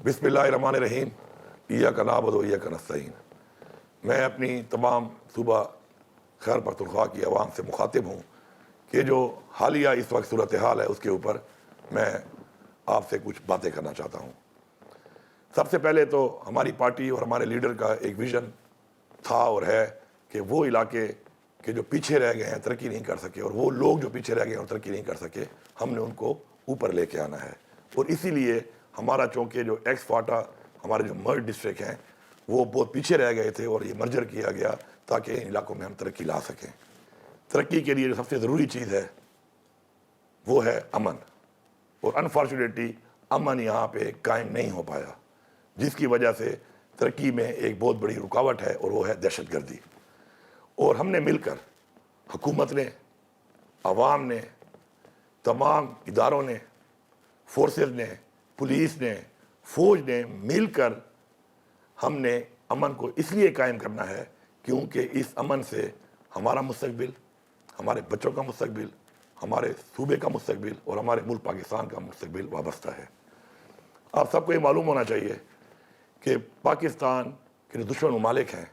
بسم اللہ الرحمن الرحیم، ایاک نعبد و ایاک نستعین۔ میں اپنی تمام صوبہ خیبر پختونخوا کی عوام سے مخاطب ہوں کہ جو حالیہ اس وقت صورتحال ہے اس کے اوپر میں آپ سے کچھ باتیں کرنا چاہتا ہوں۔ سب سے پہلے تو ہماری پارٹی اور ہمارے لیڈر کا ایک ویژن تھا اور ہے کہ وہ علاقے کہ جو پیچھے رہ گئے ہیں، ترقی نہیں کر سکے، اور وہ لوگ جو پیچھے رہ گئے ہیں اور ترقی نہیں کر سکے، ہم نے ان کو اوپر لے کے آنا ہے۔ اور اسی لیے ہمارا چونکہ جو ایکس فاٹا ہمارے جو مرج ڈسٹرکٹ ہیں وہ بہت پیچھے رہ گئے تھے، اور یہ مرجر کیا گیا تاکہ ان علاقوں میں ہم ترقی لا سکیں۔ ترقی کے لیے جو سب سے ضروری چیز ہے وہ ہے امن، اور انفارچونیٹلی امن یہاں پہ قائم نہیں ہو پایا، جس کی وجہ سے ترقی میں ایک بہت بڑی رکاوٹ ہے، اور وہ ہے دہشت گردی۔ اور ہم نے مل کر، حکومت نے، عوام نے، تمام اداروں نے، فورسز نے، پولیس نے، فوج نے مل کر ہم نے امن کو اس لیے قائم کرنا ہے کیونکہ اس امن سے ہمارا مستقبل، ہمارے بچوں کا مستقبل، ہمارے صوبے کا مستقبل اور ہمارے ملک پاکستان کا مستقبل وابستہ ہے۔ آپ سب کو یہ معلوم ہونا چاہیے کہ پاکستان کے جو دشمن ممالک ہیں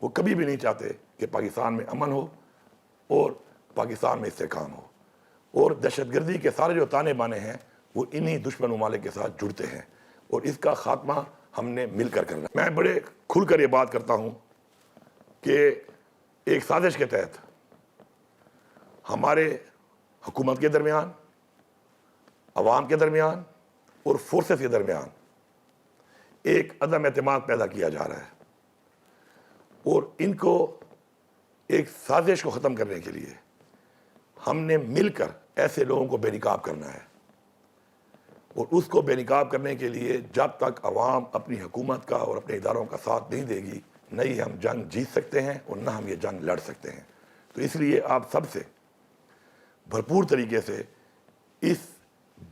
وہ کبھی بھی نہیں چاہتے کہ پاکستان میں امن ہو اور پاکستان میں استحکام ہو، اور دہشت گردی کے سارے جو تانے بانے ہیں وہ انہی دشمن ممالک کے ساتھ جڑتے ہیں، اور اس کا خاتمہ ہم نے مل کر کرنا ہے۔ میں بڑے کھل کر یہ بات کرتا ہوں کہ ایک سازش کے تحت ہمارے حکومت کے درمیان، عوام کے درمیان اور فورسز کے درمیان ایک عدم اعتماد پیدا کیا جا رہا ہے، اور ان کو ایک سازش کو ختم کرنے کے لیے ہم نے مل کر ایسے لوگوں کو بے نقاب کرنا ہے، اور اس کو بے نقاب کرنے کے لیے جب تک عوام اپنی حکومت کا اور اپنے اداروں کا ساتھ نہیں دے گی، نہ ہی ہم جنگ جیت سکتے ہیں اور نہ ہم یہ جنگ لڑ سکتے ہیں۔ تو اس لیے آپ سب سے بھرپور طریقے سے اس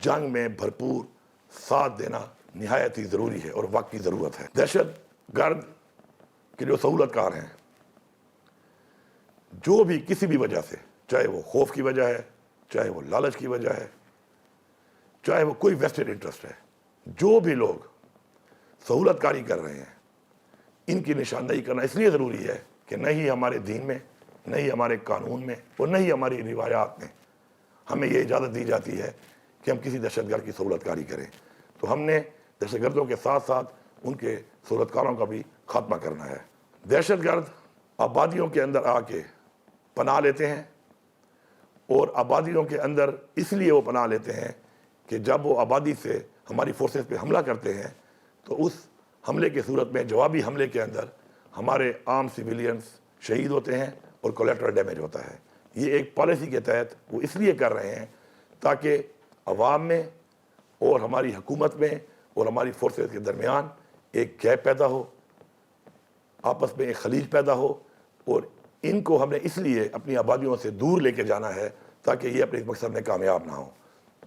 جنگ میں بھرپور ساتھ دینا نہایت ہی ضروری ہے اور وقت کی ضرورت ہے۔ دہشت گرد کے جو سہولت کار ہیں، جو بھی کسی بھی وجہ سے، چاہے وہ خوف کی وجہ ہے، چاہے وہ لالچ کی وجہ ہے، چاہے وہ کوئی ویسٹڈ انٹرسٹ ہے، جو بھی لوگ سہولت کاری کر رہے ہیں، ان کی نشاندہی کرنا اس لیے ضروری ہے کہ نہ ہی ہمارے دین میں، نہ ہی ہمارے قانون میں اور نہ ہی ہماری روایات میں ہمیں یہ اجازت دی جاتی ہے کہ ہم کسی دہشت گرد کی سہولت کاری کریں۔ تو ہم نے دہشت گردوں کے ساتھ ساتھ ان کے سہولت کاروں کا بھی خاتمہ کرنا ہے۔ دہشت گرد آبادیوں کے اندر آ کے پناہ لیتے ہیں، اور آبادیوں کے اندر اس لیے وہ پناہ لیتے ہیں کہ جب وہ آبادی سے ہماری فورسز پہ حملہ کرتے ہیں تو اس حملے کی صورت میں، جوابی حملے کے اندر، ہمارے عام سویلینز شہید ہوتے ہیں اور کولیٹرل ڈیمیج ہوتا ہے۔ یہ ایک پالیسی کے تحت وہ اس لیے کر رہے ہیں تاکہ عوام میں اور ہماری حکومت میں اور ہماری فورسز کے درمیان ایک گیپ پیدا ہو، آپس میں ایک خلیج پیدا ہو، اور ان کو ہم نے اس لیے اپنی آبادیوں سے دور لے کے جانا ہے تاکہ یہ اپنے مقصد میں کامیاب نہ ہوں۔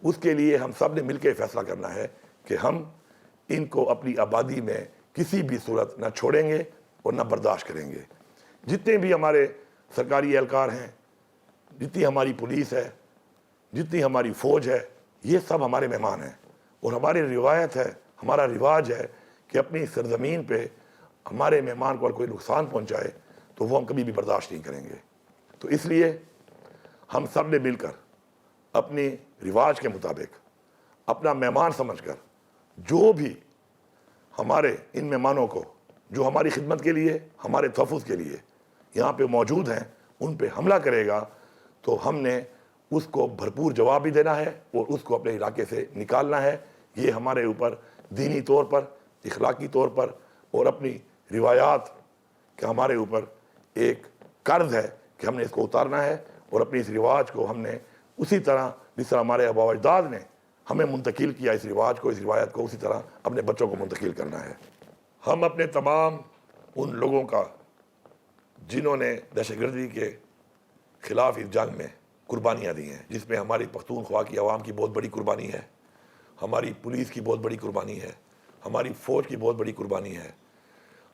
اس کے لیے ہم سب نے مل کے فیصلہ کرنا ہے کہ ہم ان کو اپنی آبادی میں کسی بھی صورت نہ چھوڑیں گے اور نہ برداشت کریں گے۔ جتنے بھی ہمارے سرکاری اہلکار ہیں، جتنی ہماری پولیس ہے، جتنی ہماری فوج ہے، یہ سب ہمارے مہمان ہیں، اور ہماری روایت ہے، ہمارا رواج ہے کہ اپنی سرزمین پہ ہمارے مہمان کو اگر کوئی نقصان پہنچائے تو وہ ہم کبھی بھی برداشت نہیں کریں گے۔ تو اس لیے ہم سب نے مل کر اپنی رواج کے مطابق، اپنا مہمان سمجھ کر، جو بھی ہمارے ان مہمانوں کو جو ہماری خدمت کے لیے، ہمارے تحفظ کے لیے یہاں پہ موجود ہیں، ان پہ حملہ کرے گا تو ہم نے اس کو بھرپور جواب بھی دینا ہے اور اس کو اپنے علاقے سے نکالنا ہے۔ یہ ہمارے اوپر دینی طور پر، اخلاقی طور پر اور اپنی روایات کا ہمارے اوپر ایک قرض ہے کہ ہم نے اس کو اتارنا ہے، اور اپنی اس رواج کو ہم نے اسی طرح جس طرح ہمارے آباء و اجداد نے ہمیں منتقل کیا اس رواج کو، اس روایت کو، اسی طرح اپنے بچوں کو منتقل کرنا ہے۔ ہم اپنے تمام ان لوگوں کا جنہوں نے دہشت گردی کے خلاف اس جنگ میں قربانیاں دی ہیں، جس میں ہماری پختونخوا کی عوام کی بہت بڑی قربانی ہے، ہماری پولیس کی بہت بڑی قربانی ہے، ہماری فوج کی بہت بڑی قربانی ہے،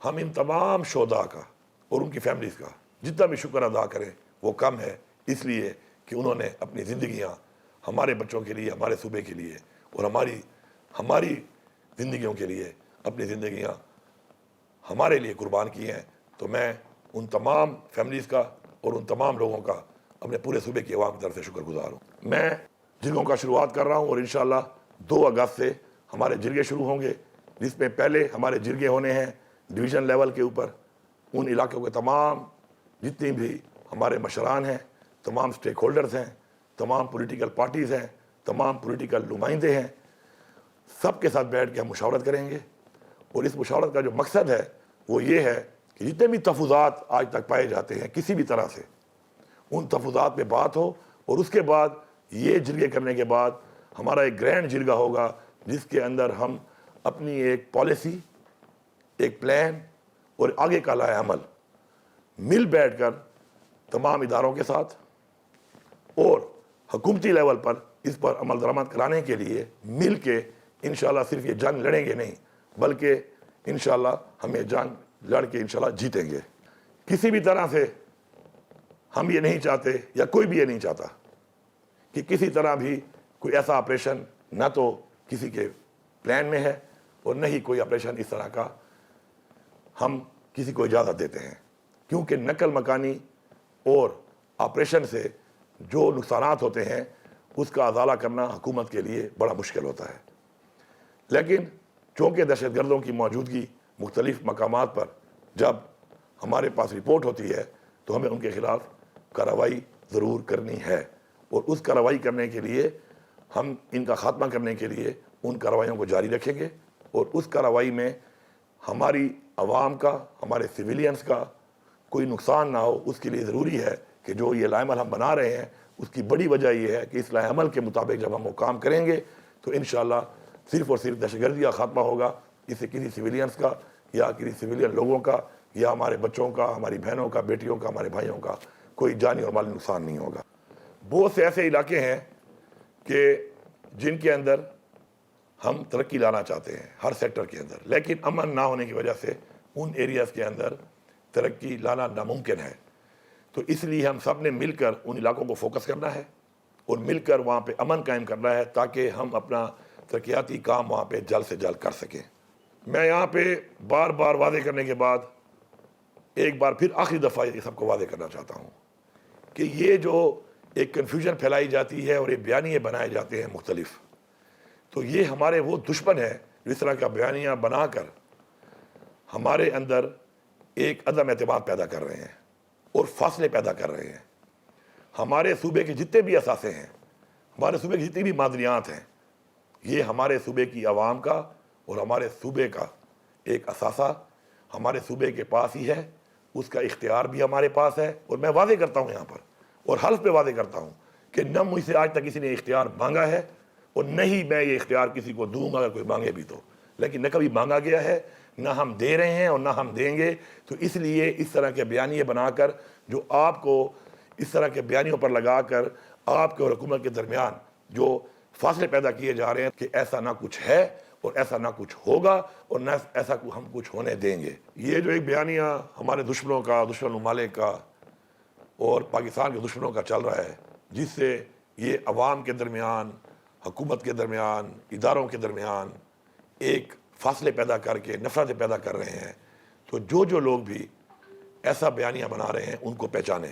ہم ان تمام شہداء کا اور ان کی فیملیز کا جتنا بھی شکر ادا کریں وہ کم ہے، اس لیے کہ انہوں نے اپنی زندگیاں ہمارے بچوں کے لیے، ہمارے صوبے کے لیے اور ہماری زندگیوں کے لیے اپنی زندگیاں ہمارے لیے قربان کی ہیں، تو میں ان تمام فیملیز کا اور ان تمام لوگوں کا اپنے پورے صوبے کی عوام کی طرف سے شکر گزار ہوں۔ میں جرگوں کا شروعات کر رہا ہوں، اور انشاءاللہ 2 اگست سے ہمارے جرگے شروع ہوں گے، جس میں پہلے ہمارے جرگے ہونے ہیں ڈویژن لیول کے اوپر۔ ان علاقوں کے تمام جتنی بھی ہمارے مشران ہیں، تمام سٹیک ہولڈرز ہیں، تمام پولیٹیکل پارٹیز ہیں، تمام پولیٹیکل نمائندے ہیں، سب کے ساتھ بیٹھ کے ہم مشاورت کریں گے۔ اور اس مشاورت کا جو مقصد ہے وہ یہ ہے کہ جتنے بھی تفوضات آج تک پائے جاتے ہیں کسی بھی طرح سے، ان تفوضات پہ بات ہو، اور اس کے بعد یہ جرگے کرنے کے بعد ہمارا ایک گرینڈ جرگہ ہوگا جس کے اندر ہم اپنی ایک پالیسی، ایک پلان اور آگے کا لائحہ عمل مل بیٹھ کر تمام اداروں کے ساتھ اور حکومتی لیول پر اس پر عمل درآمد کرانے کے لیے مل کے انشاءاللہ صرف یہ جنگ لڑیں گے نہیں، بلکہ انشاءاللہ ہم یہ جنگ لڑ کے انشاءاللہ جیتیں گے۔ کسی بھی طرح سے ہم یہ نہیں چاہتے، یا کوئی بھی یہ نہیں چاہتا کہ کسی طرح بھی کوئی ایسا آپریشن نہ تو کسی کے پلان میں ہے، اور نہ ہی کوئی آپریشن اس طرح کا ہم کسی کو اجازت دیتے ہیں، کیونکہ نقل مکانی اور آپریشن سے جو نقصانات ہوتے ہیں اس کا ازالہ کرنا حکومت کے لیے بڑا مشکل ہوتا ہے۔ لیکن چونکہ دہشت گردوں کی موجودگی مختلف مقامات پر جب ہمارے پاس رپورٹ ہوتی ہے تو ہمیں ان کے خلاف کارروائی ضرور کرنی ہے، اور اس کارروائی کرنے کے لیے ہم ان کا خاتمہ کرنے کے لیے ان کارروائیوں کو جاری رکھیں گے، اور اس کارروائی میں ہماری عوام کا، ہمارے سویلینز کا کوئی نقصان نہ ہو۔ اس کے لیے ضروری ہے کہ جو یہ لائحہ عمل ہم بنا رہے ہیں اس کی بڑی وجہ یہ ہے کہ اس لائحہ عمل کے مطابق جب ہم وہ کام کریں گے تو انشاءاللہ صرف اور صرف دہشت گردی کا خاتمہ ہوگا، اس سے کسی سویلینز کا یا کسی سویلین لوگوں کا یا ہمارے بچوں کا، ہماری بہنوں کا، بیٹیوں کا، ہمارے بھائیوں کا کوئی جانی اور مالی نقصان نہیں ہوگا۔ بہت سے ایسے علاقے ہیں کہ جن کے اندر ہم ترقی لانا چاہتے ہیں ہر سیکٹر کے اندر، لیکن امن نہ ہونے کی وجہ سے ان ایریاز کے اندر ترقی لانا ناممکن ہے۔ تو اس لیے ہم سب نے مل کر ان علاقوں کو فوکس کرنا ہے اور مل کر وہاں پہ امن قائم کرنا ہے تاکہ ہم اپنا ترقیاتی کام وہاں پہ جلد سے جلد کر سکیں۔ میں یہاں پہ بار بار واضح کرنے کے بعد ایک بار پھر آخری دفعہ یہ سب کو واضح کرنا چاہتا ہوں کہ یہ جو ایک کنفیوژن پھیلائی جاتی ہے اور یہ بیانیے بنائے جاتے ہیں مختلف، تو یہ ہمارے وہ دشمن ہیں جو اس طرح کا بیانیہ بنا کر ہمارے اندر ایک عدم اعتماد پیدا کر رہے ہیں اور فاصلے پیدا کر رہے ہیں۔ ہمارے صوبے کے جتنے بھی اثاثے ہیں، ہمارے صوبے کی جتنی بھی معدنیات ہیں، یہ ہمارے صوبے کی عوام کا اور ہمارے صوبے کا ایک اثاثہ ہمارے صوبے کے پاس ہی ہے، اس کا اختیار بھی ہمارے پاس ہے۔ اور میں واضح کرتا ہوں یہاں پر اور حلف پہ واضح کرتا ہوں کہ نہ مجھ سے آج تک کسی نے اختیار مانگا ہے اور نہ ہی میں یہ اختیار کسی کو دوں گا اگر کوئی مانگے بھی تو، لیکن نہ کبھی مانگا گیا ہے، نہ ہم دے رہے ہیں اور نہ ہم دیں گے۔ تو اس لیے اس طرح کے بیانیے بنا کر جو آپ کو اس طرح کے بیانیوں پر لگا کر آپ کے اور حکومت کے درمیان جو فاصلے پیدا کیے جا رہے ہیں کہ ایسا نہ کچھ ہے اور ایسا نہ کچھ ہوگا اور نہ ایسا ہم کچھ ہونے دیں گے۔ یہ جو ایک بیانیہ ہمارے دشمنوں کا، دشمن ممالک کا اور پاکستان کے دشمنوں کا چل رہا ہے، جس سے یہ عوام کے درمیان، حکومت کے درمیان، اداروں کے درمیان ایک فاصلے پیدا کر کے نفرتیں پیدا کر رہے ہیں، تو جو لوگ بھی ایسا بیانیہ بنا رہے ہیں ان کو پہچانیں۔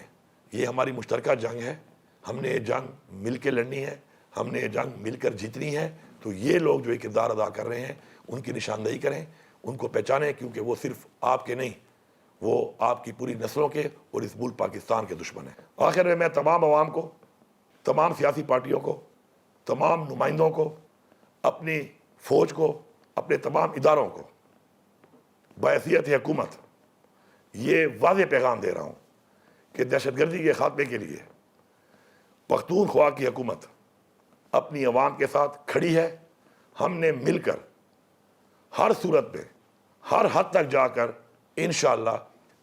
یہ ہماری مشترکہ جنگ ہے، ہم نے یہ جنگ مل کے لڑنی ہے، ہم نے یہ جنگ مل کر جیتنی ہے۔ تو یہ لوگ جو ایک کردار ادا کر رہے ہیں ان کی نشاندہی کریں، ان کو پہچانیں، کیونکہ وہ صرف آپ کے نہیں، وہ آپ کی پوری نسلوں کے اور اس ملک پاکستان کے دشمن ہیں۔ آخر میں تمام عوام کو، تمام سیاسی پارٹیوں کو، تمام نمائندوں کو، اپنی فوج کو، اپنے تمام اداروں کو بحیثیت حکومت یہ واضح پیغام دے رہا ہوں کہ دہشت گردی کے خاتمے کے لیے پختونخوا کی حکومت اپنی عوام کے ساتھ کھڑی ہے۔ ہم نے مل کر ہر صورت میں ہر حد تک جا کر انشاءاللہ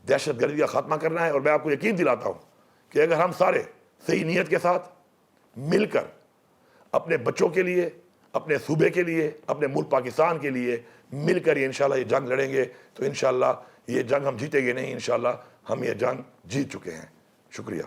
دہشت گردی کا خاتمہ کرنا ہے۔ اور میں آپ کو یقین دلاتا ہوں کہ اگر ہم سارے صحیح نیت کے ساتھ مل کر اپنے بچوں کے لیے، اپنے صوبے کے لیے، اپنے ملک پاکستان کے لیے مل کر یہ انشاءاللہ یہ جنگ لڑیں گے تو انشاءاللہ یہ جنگ ہم جیتیں گے نہیں، انشاءاللہ ہم یہ جنگ جیت چکے ہیں۔ شکریہ۔